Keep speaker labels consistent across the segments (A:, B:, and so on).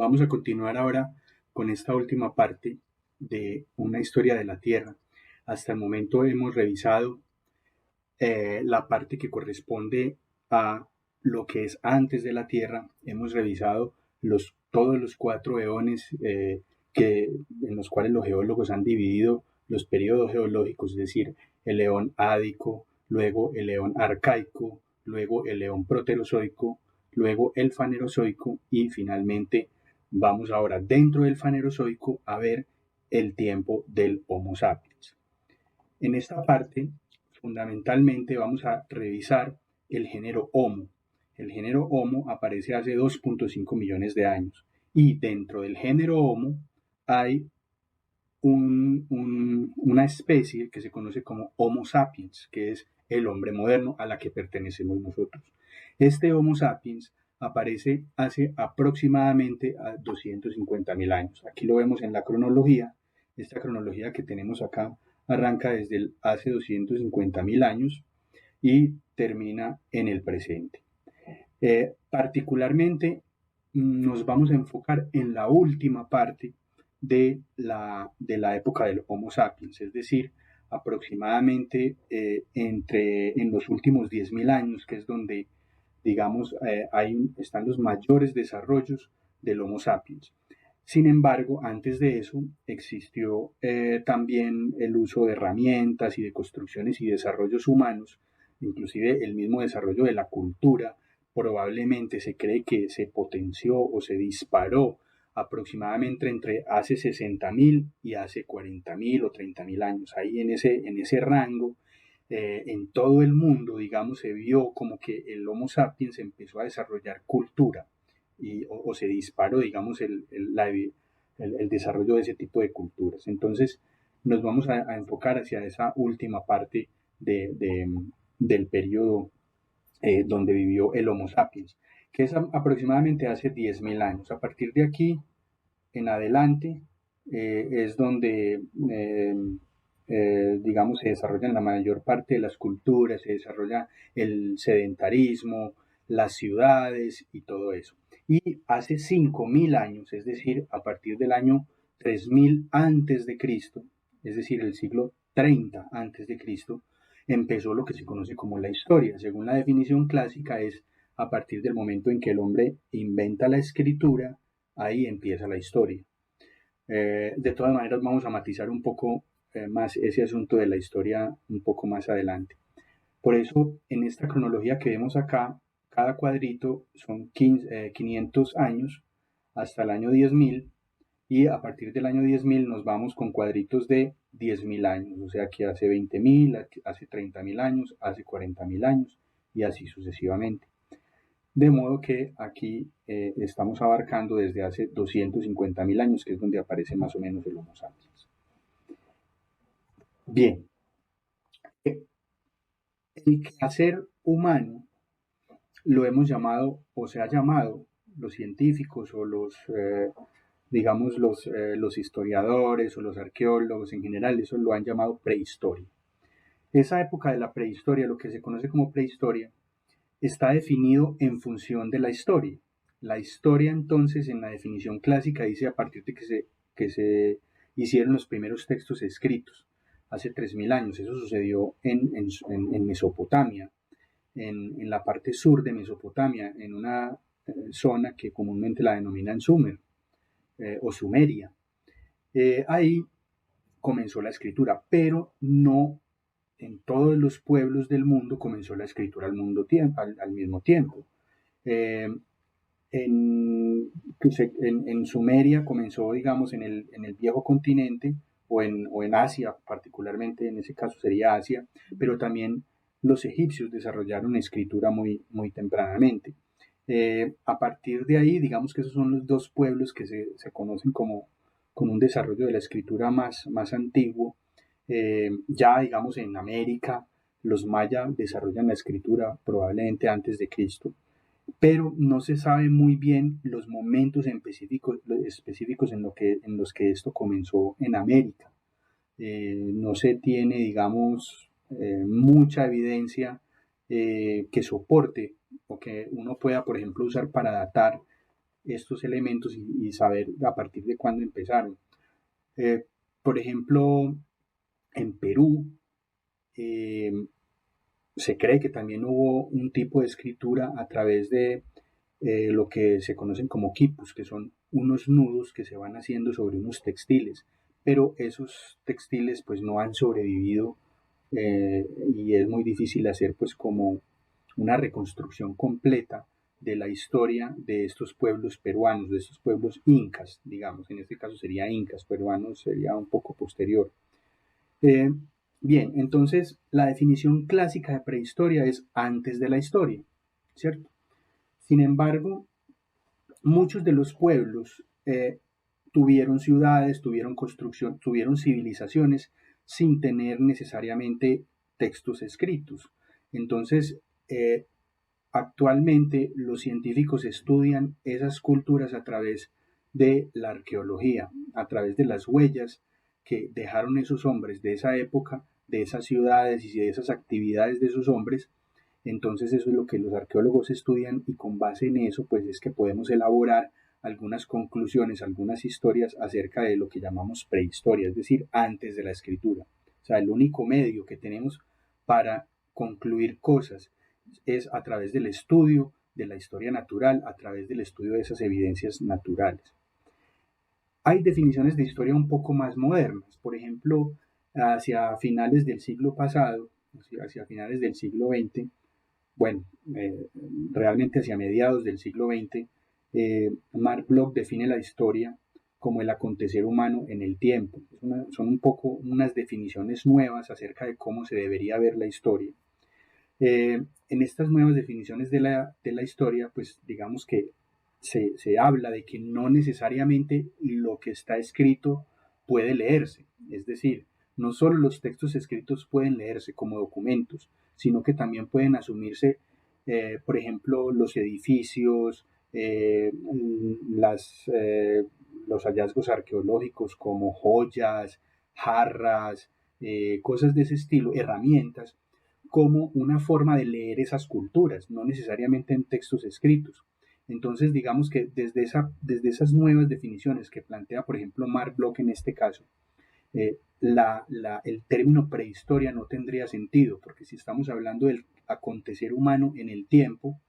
A: Vamos a continuar ahora con esta última parte de una historia de la Tierra. Hasta el momento hemos revisado la parte que corresponde a lo que es antes de la Tierra. Hemos revisado todos los 4 eones en los cuales los geólogos han dividido los periodos geológicos, es decir, el eón ádico, luego el eón arcaico, luego el eón proterozoico, luego el fanerozoico y finalmente vamos ahora dentro del fanerozoico a ver el tiempo del Homo sapiens. En esta parte, fundamentalmente, vamos a revisar el género Homo. El género Homo aparece hace 2.5 millones de años y dentro del género Homo hay una especie que se conoce como Homo sapiens, que es el hombre moderno a la que pertenecemos nosotros. Este Homo sapiens aparece hace aproximadamente a 250.000 años. Aquí lo vemos en la cronología. Esta cronología que tenemos acá arranca desde hace 250.000 años y termina en el presente. Particularmente nos vamos a enfocar en la última parte de la época del Homo sapiens, es decir, aproximadamente en los últimos 10.000 años, que es donde, digamos, están los mayores desarrollos del Homo sapiens. Sin embargo, antes de eso existió también el uso de herramientas y de construcciones y desarrollos humanos, inclusive el mismo desarrollo de la cultura. Probablemente se cree que se potenció o se disparó aproximadamente entre hace 60.000 y hace 40.000 o 30.000 años. Ahí en ese rango, en todo el mundo, digamos, se vio como que el Homo sapiens empezó a desarrollar cultura o se disparó, digamos, el desarrollo de ese tipo de culturas. Entonces, nos vamos a enfocar hacia esa última parte del periodo donde vivió el Homo sapiens, que es aproximadamente hace 10.000 años. A partir de aquí en adelante es donde, digamos, se desarrollan la mayor parte de las culturas, se desarrolla el sedentarismo, las ciudades y todo eso. Y hace 5.000 años, es decir, a partir del año 3.000 antes de Cristo, es decir, el siglo 30 antes de Cristo, empezó lo que se conoce como la historia. Según la definición clásica, es a partir del momento en que el hombre inventa la escritura, ahí empieza la historia. De todas maneras, vamos a matizar un poco más ese asunto de la historia un poco más adelante. Por eso, en esta cronología que vemos acá, cada cuadrito son 500 años hasta el año 10.000 y a partir del año 10.000 nos vamos con cuadritos de 10.000 años, o sea que hace 20.000, hace 30.000 años, hace 40.000 años y así sucesivamente. De modo que aquí estamos abarcando desde hace 250.000 años, que es donde aparece más o menos el Homo sapiens. Bien, el quehacer humano lo hemos llamado, o se ha llamado, los científicos o digamos, los historiadores o los arqueólogos en general, eso lo han llamado prehistoria. Esa época de la prehistoria, lo que se conoce como prehistoria, está definido en función de la historia. La historia, entonces, en la definición clásica, dice a partir de que se hicieron los primeros textos escritos, hace 3.000 años. Eso sucedió en Mesopotamia, en la parte sur de Mesopotamia, en una zona que comúnmente la denominan Sumer o Sumeria. Ahí comenzó la escritura, pero no en todos los pueblos del mundo comenzó la escritura al mismo tiempo. En Sumeria comenzó, digamos, en el viejo continente o en Asia, particularmente en ese caso sería Asia, pero también los egipcios desarrollaron escritura muy, muy tempranamente. A partir de ahí, digamos que esos son los dos pueblos que se conocen como con un desarrollo de la escritura más antiguo. Ya, digamos, en América, los mayas desarrollan la escritura probablemente antes de Cristo, pero no se sabe muy bien los momentos específicos en los que esto comenzó en América. No se tiene, digamos, mucha evidencia que soporte o que uno pueda, por ejemplo, usar para datar estos elementos y saber a partir de cuándo empezaron. Por ejemplo, en Perú eh, se cree que también hubo un tipo de escritura a través de lo que se conocen como quipus, que son unos nudos que se van haciendo sobre unos textiles, pero esos textiles pues no han sobrevivido y es muy difícil hacer pues como una reconstrucción completa de la historia de estos pueblos peruanos, de estos pueblos incas, digamos, en este caso sería incas, peruanos sería un poco posterior. Eh, Bien, entonces la definición clásica de prehistoria es antes de la historia, ¿cierto? Sin embargo, muchos de los pueblos tuvieron ciudades, tuvieron construcción, tuvieron civilizaciones sin tener necesariamente textos escritos. Entonces, actualmente los científicos estudian esas culturas a través de la arqueología, a través de las huellas que dejaron esos hombres de esa época, de esas ciudades y de esas actividades de esos hombres. Entonces eso es lo que los arqueólogos estudian y con base en eso pues es que podemos elaborar algunas conclusiones, algunas historias acerca de lo que llamamos prehistoria, es decir, antes de la escritura. O sea, el único medio que tenemos para concluir cosas es a través del estudio de la historia natural, a través del estudio de esas evidencias naturales. Hay definiciones de historia un poco más modernas, por ejemplo, hacia finales del siglo pasado, hacia finales del siglo XX, bueno, realmente hacia mediados del siglo XX, Mark Bloch define la historia como el acontecer humano en el tiempo. Son un poco unas definiciones nuevas acerca de cómo se debería ver la historia. En estas nuevas definiciones de la historia, pues digamos que se habla de que no necesariamente lo que está escrito puede leerse. Es decir, no solo los textos escritos pueden leerse como documentos, sino que también pueden asumirse, por ejemplo, los edificios, las, los hallazgos arqueológicos como joyas, jarras, cosas de ese estilo, herramientas como una forma de leer esas culturas, no necesariamente en textos escritos. Entonces, digamos que desde esas nuevas definiciones que plantea, por ejemplo, Mark Bloch en este caso, el término prehistoria no tendría sentido, porque si estamos hablando del acontecer humano en el tiempo,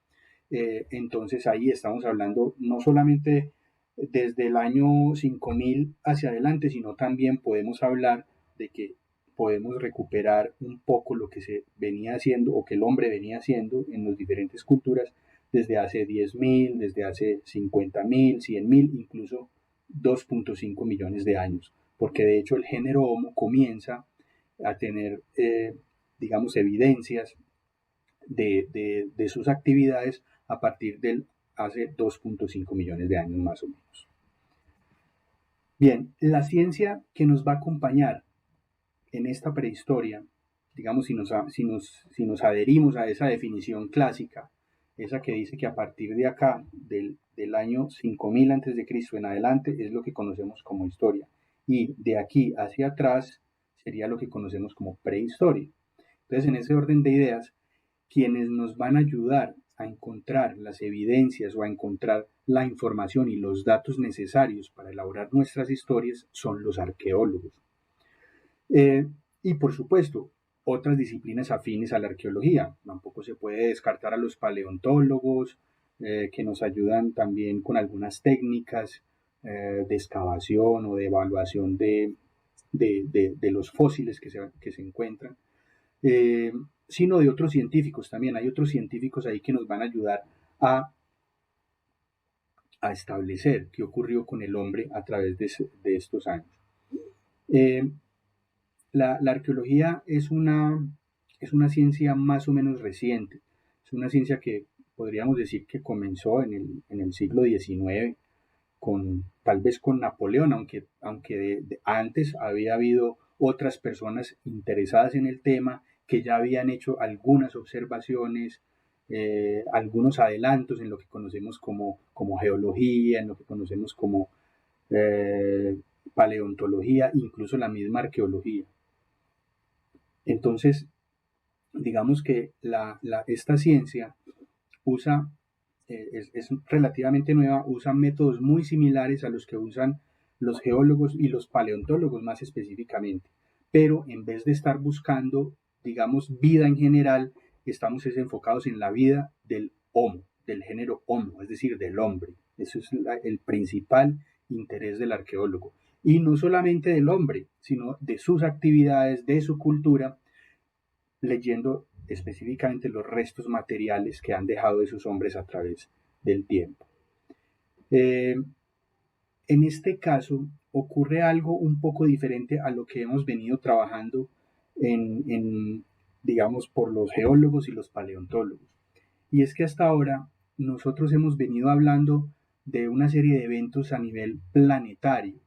A: entonces ahí estamos hablando no solamente desde el año 5000 hacia adelante, sino también podemos hablar de que podemos recuperar un poco lo que se venía haciendo o que el hombre venía haciendo en las diferentes culturas desde hace 10.000, desde hace 50.000, 100.000, incluso 2.5 millones de años, porque de hecho el género Homo comienza a tener, digamos, evidencias de sus actividades a partir del hace 2.5 millones de años más o menos. Bien, la ciencia que nos va a acompañar en esta prehistoria, digamos, si nos adherimos a esa definición clásica, esa que dice que a partir de acá, del año 5000 antes de Cristo en adelante, es lo que conocemos como historia. Y de aquí hacia atrás sería lo que conocemos como prehistoria. Entonces, en ese orden de ideas, quienes nos van a ayudar a encontrar las evidencias o a encontrar la información y los datos necesarios para elaborar nuestras historias son los arqueólogos. Y por supuesto, otras disciplinas afines a la arqueología. Tampoco se puede descartar a los paleontólogos, que nos ayudan también con algunas técnicas de excavación o de evaluación de los fósiles que se encuentran, eh, sino de otros científicos también. Hay otros científicos ahí que nos van a ayudar a establecer qué ocurrió con el hombre a través de estos años. Eh, la arqueología es una ciencia más o menos reciente. Es una ciencia que podríamos decir que comenzó en el siglo XIX, tal vez con Napoleón, aunque antes había habido otras personas interesadas en el tema que ya habían hecho algunas observaciones, algunos adelantos en lo que conocemos como geología, en lo que conocemos como eh, paleontología, incluso la misma arqueología. Entonces, digamos que esta ciencia usa es relativamente nueva, usa métodos muy similares a los que usan los geólogos y los paleontólogos más específicamente. Pero en vez de estar buscando, digamos, vida en general, estamos enfocados en la vida del Homo, del género Homo, es decir, del hombre. Eso es el principal interés del arqueólogo. Y no solamente del hombre, sino de sus actividades, de su cultura, leyendo específicamente los restos materiales que han dejado esos hombres a través del tiempo. Eh, en este caso ocurre algo un poco diferente a lo que hemos venido trabajando digamos, por los geólogos y los paleontólogos. Y es que hasta ahora nosotros hemos venido hablando de una serie de eventos a nivel planetario,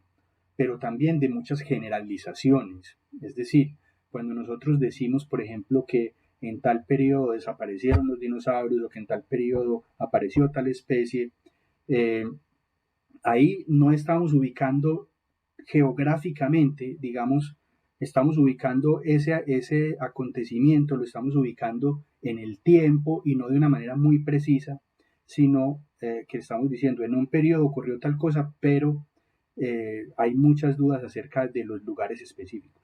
A: pero también de muchas generalizaciones. Es decir, cuando nosotros decimos, por ejemplo, que en tal periodo desaparecieron los dinosaurios o que en tal periodo apareció tal especie, eh, ahí no estamos ubicando geográficamente, digamos, estamos ubicando ese acontecimiento, lo estamos ubicando en el tiempo y no de una manera muy precisa, sino que estamos diciendo en un periodo ocurrió tal cosa, pero hay muchas dudas acerca de los lugares específicos.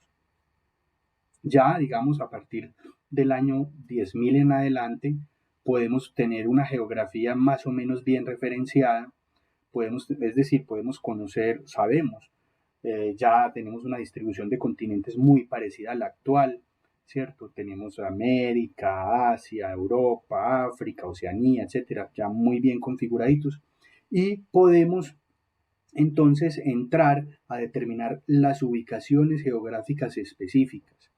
A: Ya, digamos, a partir del año 10.000 en adelante, podemos tener una geografía más o menos bien referenciada, es decir, podemos conocer, sabemos, ya tenemos una distribución de continentes muy parecida a la actual, ¿cierto? Tenemos América, Asia, Europa, África, Oceanía, etcétera, ya muy bien configuraditos, y podemos entonces entrar a determinar las ubicaciones geográficas específicas.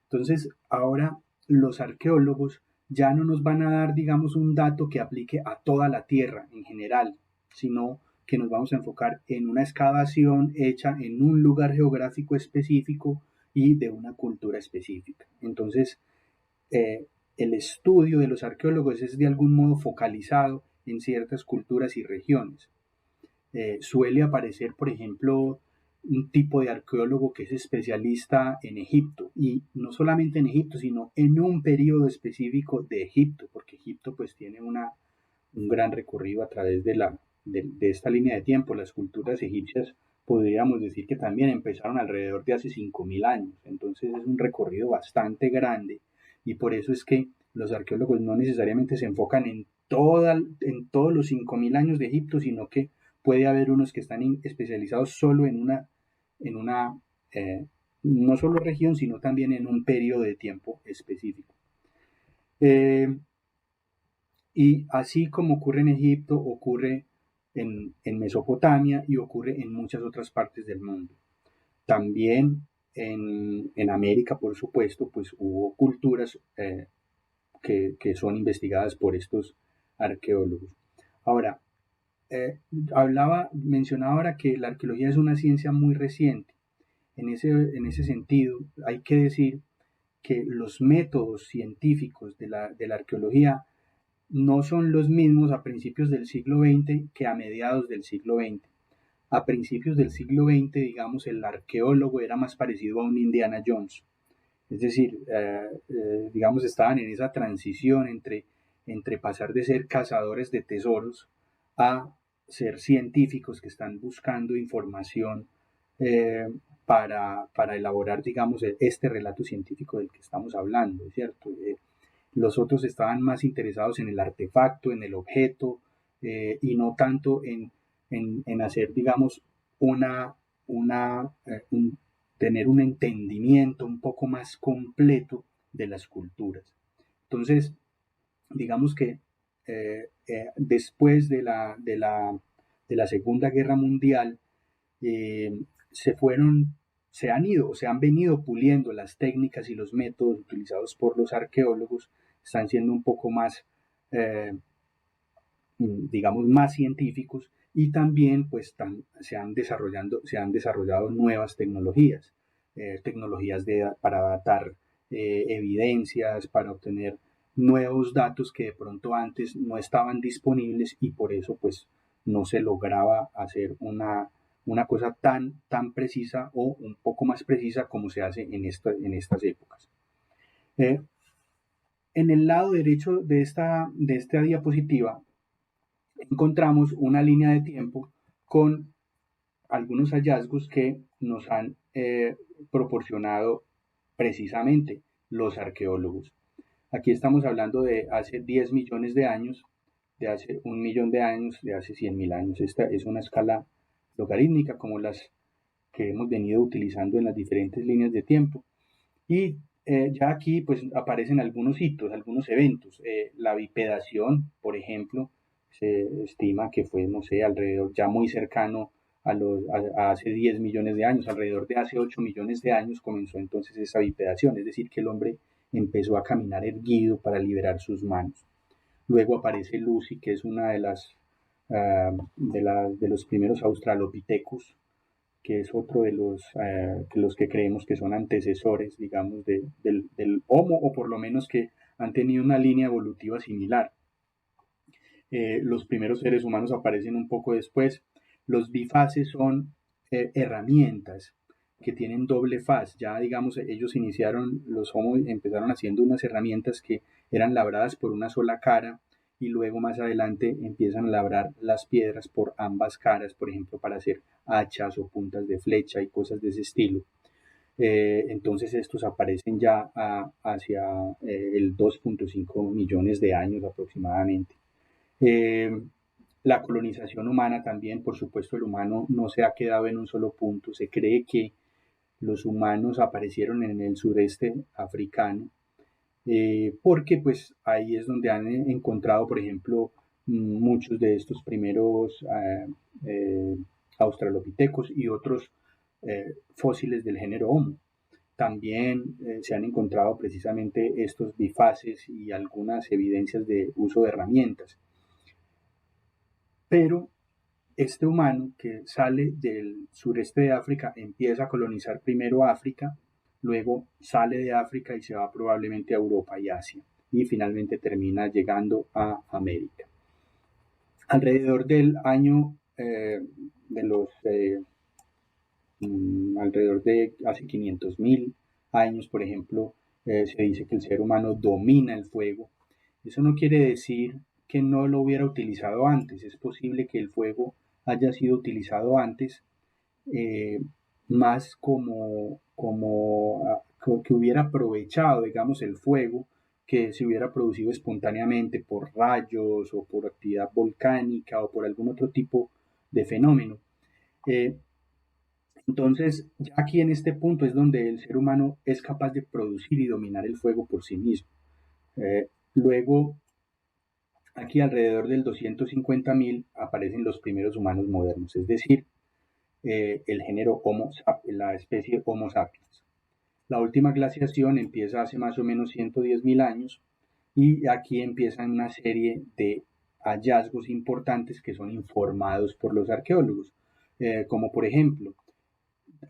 A: Entonces, ahora los arqueólogos ya no nos van a dar, digamos, un dato que aplique a toda la Tierra en general, sino que nos vamos a enfocar en una excavación hecha en un lugar geográfico específico y de una cultura específica. Entonces, el estudio de los arqueólogos es de algún modo focalizado en ciertas culturas y regiones. Suele aparecer, por ejemplo, un tipo de arqueólogo que es especialista en Egipto, y no solamente en Egipto, sino en un periodo específico de Egipto, porque Egipto pues tiene un gran recorrido a través de esta línea de tiempo. Las culturas egipcias podríamos decir que también empezaron alrededor de hace 5.000 años, entonces es un recorrido bastante grande, y por eso es que los arqueólogos no necesariamente se enfocan en todos los 5.000 años de Egipto, sino que puede haber unos que están especializados solo en una no solo región, sino también en un periodo de tiempo específico. Y así como ocurre en Egipto, ocurre en Mesopotamia y ocurre en muchas otras partes del mundo. También en América, por supuesto, pues hubo culturas que son investigadas por estos arqueólogos. Ahora, mencionaba ahora que la arqueología es una ciencia muy reciente. En ese sentido, hay que decir que los métodos científicos de la arqueología no son los mismos a principios del siglo XX que a mediados del siglo XX. A principios del siglo XX, digamos, el arqueólogo era más parecido a un Indiana Jones. Es decir, digamos, estaban en esa transición entre pasar de ser cazadores de tesoros a ser científicos que están buscando información eh, para elaborar, digamos, este relato científico del que estamos hablando, ¿cierto? Los otros estaban más interesados en el artefacto, en el objeto, y no tanto en hacer, digamos, una, tener un entendimiento un poco más completo de las culturas. Entonces, digamos que después de la Segunda Guerra Mundial, eh, se fueron, se han ido, se han venido puliendo las técnicas y los métodos utilizados por los arqueólogos, están siendo un poco más, eh, digamos, más científicos, y también pues se han desarrollado nuevas tecnologías, para datar evidencias, para obtener nuevos datos que de pronto antes no estaban disponibles, y por eso pues no se lograba hacer una cosa tan precisa o un poco más precisa como se hace en estas épocas. En el lado derecho de esta diapositiva encontramos una línea de tiempo con algunos hallazgos que nos han proporcionado precisamente los arqueólogos. Aquí estamos hablando de hace 10 millones de años, de hace 1 millón de años, de hace 100.000 años. Esta es una escala logarítmica como las que hemos venido utilizando en las diferentes líneas de tiempo. Y ya aquí pues aparecen algunos hitos, algunos eventos. La bipedación, por ejemplo, se estima que fue, no sé, alrededor ya muy cercano a hace 10 millones de años, alrededor de hace 8 millones de años comenzó entonces esa bipedación, es decir, que el hombre empezó a caminar erguido para liberar sus manos. Luego aparece Lucy, que es una de los primeros australopithecus, que es otro de los que creemos que son antecesores, digamos, del Homo, o por lo menos que han tenido una línea evolutiva similar. Los primeros seres humanos aparecen un poco después. Los bifaces son herramientas que tienen doble faz. Ya, digamos, ellos iniciaron, los Homo empezaron haciendo unas herramientas que eran labradas por una sola cara, y luego más adelante empiezan a labrar las piedras por ambas caras, por ejemplo, para hacer hachas o puntas de flecha y cosas de ese estilo. Entonces estos aparecen ya hacia el 2.5 millones de años aproximadamente. Eh, la colonización humana también, por supuesto, el humano no se ha quedado en un solo punto. Se cree que los humanos aparecieron en el sureste africano, porque pues ahí es donde han encontrado, por ejemplo, muchos de estos primeros eh, australopithecus y otros fósiles del género Homo. También se han encontrado precisamente estos bifaces y algunas evidencias de uso de herramientas. Pero este humano que sale del sureste de África empieza a colonizar primero África, luego sale de África y se va probablemente a Europa y Asia, y finalmente termina llegando a América. Alrededor del año de los alrededor de hace 500.000 años, por ejemplo, se dice que el ser humano domina el fuego. Eso no quiere decir que no lo hubiera utilizado antes. Es posible que el fuego haya sido utilizado antes, eh, más que hubiera aprovechado, digamos, el fuego que se hubiera producido espontáneamente por rayos o por actividad volcánica o por algún otro tipo de fenómeno. Eh, entonces, ya aquí en este punto es donde el ser humano es capaz de producir y dominar el fuego por sí mismo. Luego, aquí alrededor del 250.000 aparecen los primeros humanos modernos, es decir, el género Homo sapiens, la especie Homo sapiens. La última glaciación empieza hace más o menos 110.000 años, y aquí empiezan una serie de hallazgos importantes que son informados por los arqueólogos, como por ejemplo,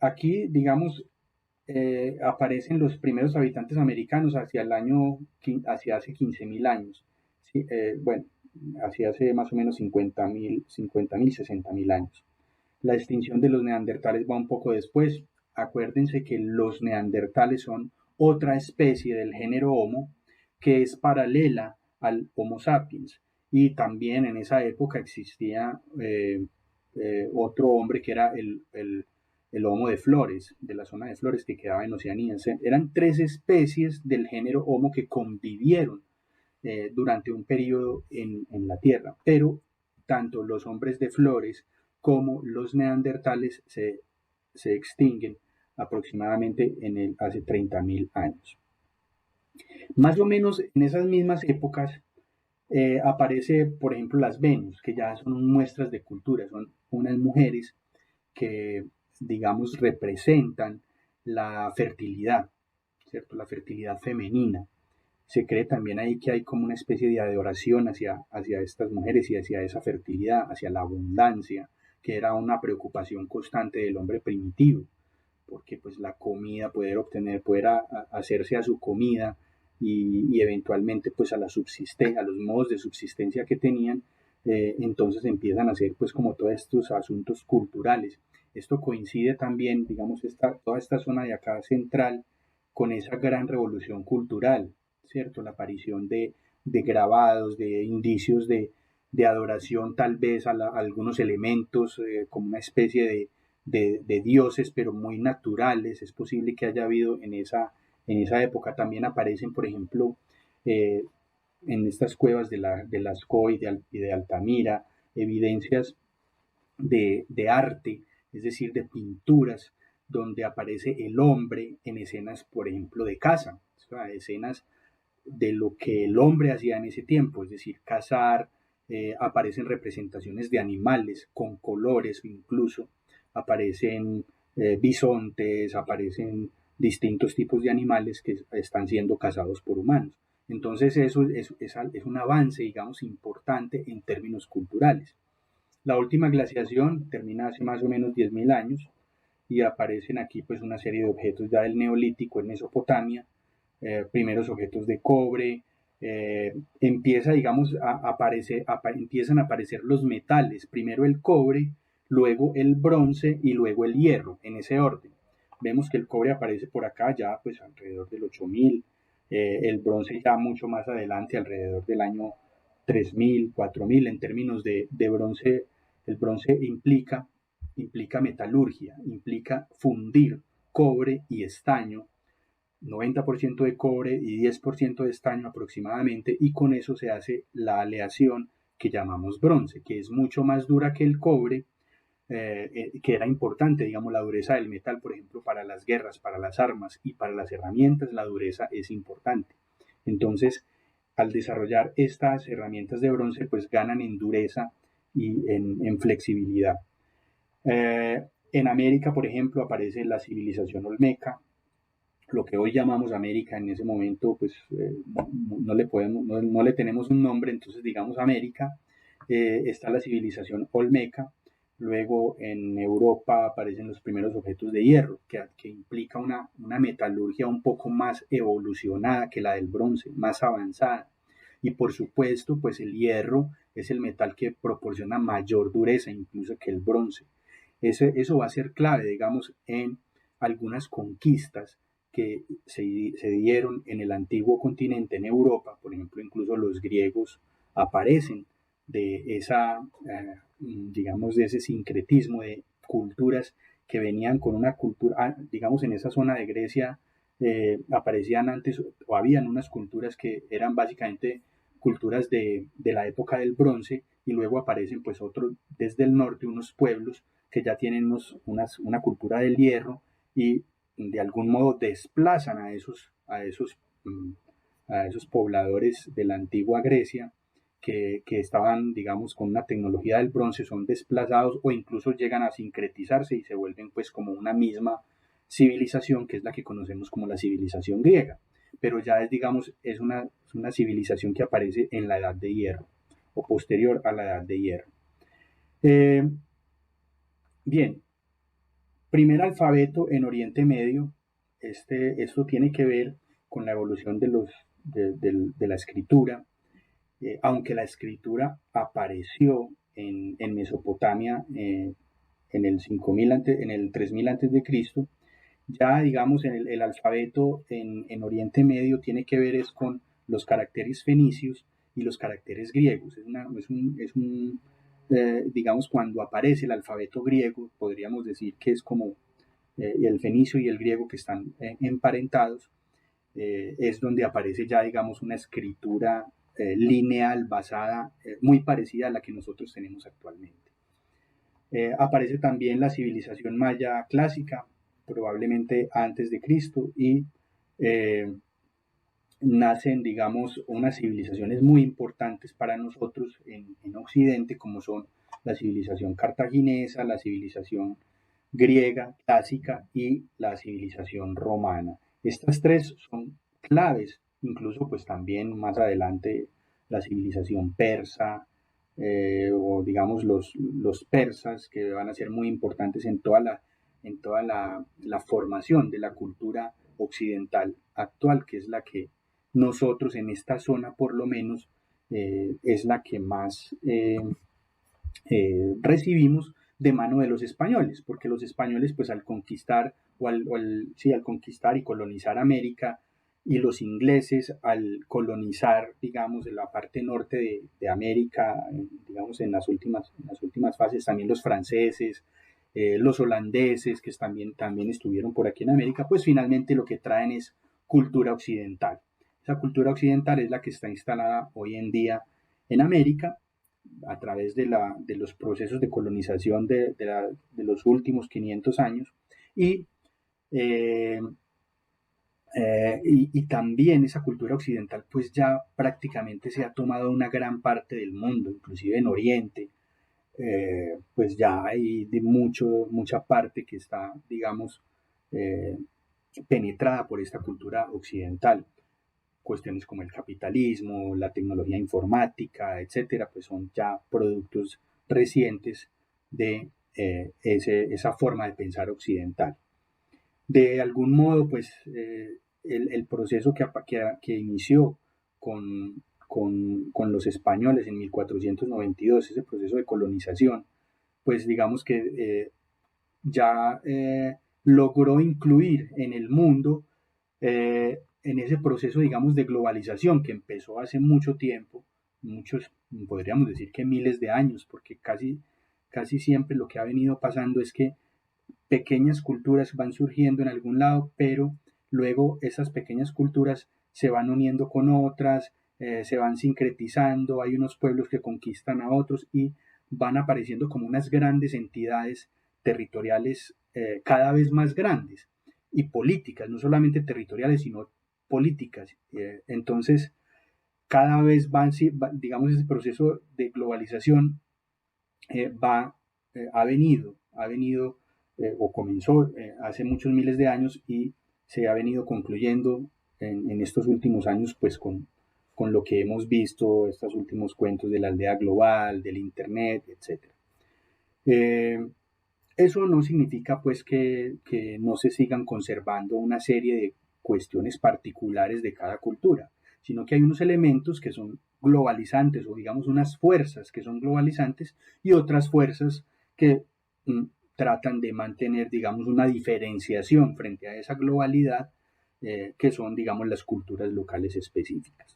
A: aquí, digamos, aparecen los primeros habitantes americanos hacia hace 15.000 años. ¿Sí? Bueno, hacia hace más o menos 50.000, 60.000 años. La extinción de los neandertales va un poco después. Acuérdense que los neandertales son otra especie del género Homo que es paralela al Homo sapiens. Y también en esa época existía otro hombre que era el Homo de Flores, de la zona de Flores que quedaba en Oceanía. Eran 3 especies del género Homo que convivieron durante un periodo en la Tierra, pero tanto los hombres de Flores como los neandertales se extinguen aproximadamente hace 30.000 años. Más o menos en esas mismas épocas aparece, por ejemplo, las Venus, que ya son muestras de cultura, son unas mujeres que, digamos, representan la fertilidad, ¿cierto? La fertilidad femenina. Se cree también ahí que hay como una especie de adoración hacia estas mujeres y hacia esa fertilidad, hacia la abundancia, que era una preocupación constante del hombre primitivo, porque pues la comida, poder hacerse a su comida y eventualmente pues a a los modos de subsistencia que tenían, entonces empiezan a hacer pues como todos estos asuntos culturales. Esto coincide también, digamos, toda esta zona de acá central con esa gran revolución cultural, ¿cierto? La aparición de grabados, de indicios de adoración tal vez a algunos elementos, como una especie de dioses, pero muy naturales. Es posible que haya habido en esa época. También aparecen, por ejemplo, eh, en estas cuevas de Lascaux y de Altamira, evidencias de arte, es decir, de pinturas, donde aparece el hombre en escenas, por ejemplo, de caza, o sea, escenas de lo que el hombre hacía en ese tiempo, es decir, cazar, aparecen representaciones de animales con colores incluso, aparecen bisontes, aparecen distintos tipos de animales que están siendo cazados por humanos. Entonces eso es un avance, digamos, importante en términos culturales. La última glaciación termina hace más o menos 10.000 años y aparecen aquí pues una serie de objetos ya del Neolítico en Mesopotamia, primeros objetos de cobre, empieza, digamos, empiezan a aparecer los metales, primero el cobre, luego el bronce y luego el hierro, en ese orden. Vemos que el cobre aparece por acá ya pues alrededor del 8000, el bronce ya mucho más adelante, alrededor del año 3000, 4000, en términos de bronce. El bronce implica metalurgia, implica fundir cobre y estaño, 90% de cobre y 10% de estaño aproximadamente, y con eso se hace la aleación que llamamos bronce, que es mucho más dura que el cobre, que era importante, digamos, la dureza del metal, por ejemplo, para las guerras, para las armas y para las herramientas, la dureza es importante. Entonces, al desarrollar estas herramientas de bronce, pues ganan en dureza y en flexibilidad. En América, por ejemplo, aparece la civilización olmeca, lo que hoy llamamos América. En ese momento pues no le tenemos un nombre, entonces digamos América. Está la civilización olmeca, luego en Europa aparecen los primeros objetos de hierro, que implica una metalurgia un poco más evolucionada que la del bronce, más avanzada. Y por supuesto, pues el hierro es el metal que proporciona mayor dureza incluso que el bronce. Eso va a ser clave, digamos, en algunas conquistas que se dieron en el antiguo continente, en Europa. Por ejemplo, incluso los griegos aparecen de digamos, de ese sincretismo de culturas que venían con una cultura, digamos, en esa zona de Grecia aparecían antes, o habían unas culturas que eran básicamente culturas de la época del bronce, y luego aparecen pues otros desde el norte, unos pueblos que ya tienen una cultura del hierro, y de algún modo desplazan a esos pobladores de la antigua Grecia que estaban, digamos, con una tecnología del bronce, son desplazados o incluso llegan a sincretizarse y se vuelven pues como una misma civilización, que es la que conocemos como la civilización griega. Pero ya es, digamos, es una civilización que aparece en la Edad de Hierro o posterior a la Edad de Hierro. Eh, Bien, primer alfabeto en Oriente Medio. Esto tiene que ver con la evolución de la escritura, aunque la escritura apareció en Mesopotamia en el 5000 en el 3000 antes de Cristo. Ya digamos el alfabeto en Oriente Medio tiene que ver es con los caracteres fenicios y los caracteres griegos. Digamos, cuando aparece el alfabeto griego, podríamos decir que es como el fenicio y el griego que están emparentados. Es donde aparece ya, digamos, una escritura lineal basada, muy parecida a la que nosotros tenemos actualmente. Aparece también la civilización maya clásica, probablemente antes de Cristo, y eh, nacen, digamos, unas civilizaciones muy importantes para nosotros en Occidente, como son la civilización cartaginesa, la civilización griega clásica y la civilización romana. Estas tres son claves, incluso pues también más adelante la civilización persa, o digamos los persas, que van a ser muy importantes en toda la formación de la cultura occidental actual, que es la que nosotros en esta zona por lo menos es la que más recibimos de mano de los españoles, porque los españoles pues al conquistar sí, al conquistar y colonizar América, y los ingleses al colonizar, digamos, la parte norte de América, digamos, en las últimas fases, también los franceses, los holandeses, que también estuvieron por aquí en América, pues finalmente lo que traen es cultura occidental. Esa cultura occidental es la que está instalada hoy en día en América a través de los procesos de colonización de los últimos 500 años y eh, y también esa cultura occidental pues ya prácticamente se ha tomado una gran parte del mundo, inclusive en Oriente, pues ya hay mucha parte que está, digamos, eh, penetrada por esta cultura occidental. Cuestiones como el capitalismo, la tecnología informática, etcétera, pues son ya productos recientes de esa forma de pensar occidental. De algún modo, pues el proceso que inició con los españoles en 1492, ese proceso de colonización, pues digamos que ya logró incluir en el mundo, en ese proceso, digamos, de globalización que empezó hace mucho tiempo, muchos, podríamos decir que miles de años, porque casi siempre lo que ha venido pasando es que pequeñas culturas van surgiendo en algún lado, pero luego esas pequeñas culturas se van uniendo con otras, se van sincretizando, hay unos pueblos que conquistan a otros y van apareciendo como unas grandes entidades territoriales cada vez más grandes y políticas, no solamente territoriales, sino políticas. Entonces, cada vez digamos, ese proceso de globalización ha venido o comenzó hace muchos miles de años y se ha venido concluyendo en estos últimos años pues con lo que hemos visto, estos últimos cuentos de la aldea global, del internet, etcétera. Eh, Eso no significa pues que no se sigan conservando una serie de cuestiones particulares de cada cultura, sino que hay unos elementos que son globalizantes o digamos unas fuerzas que son globalizantes y otras fuerzas que mm, tratan de mantener digamos una diferenciación frente a esa globalidad que son digamos las culturas locales específicas.